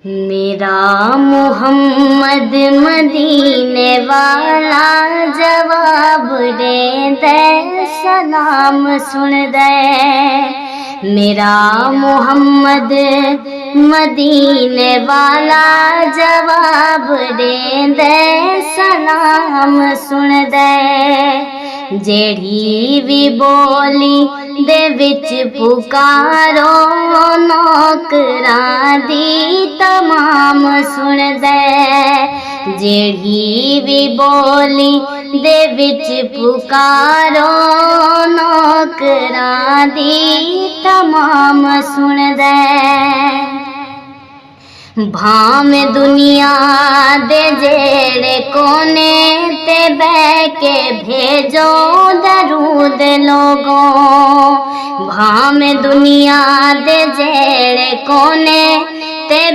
मेरा मोहम्मद मदीने वाला जवाब दे सलाम सुन दे। मेरा मोहम्मद मदीने वाला जवाब दे सलाम सुन दे। जेड़ी भी बोली दे विच पुकारो नौकरां दी तमाम सुन दे। जेड़ी भी बोली दे विच पुकारो नौकरां दी तमाम सुन दे। भावें दुनिया दे जेड़े कोने ते बह के भेजो दरूद लोगों। भावें दुनिया दे जेड़े कोने ते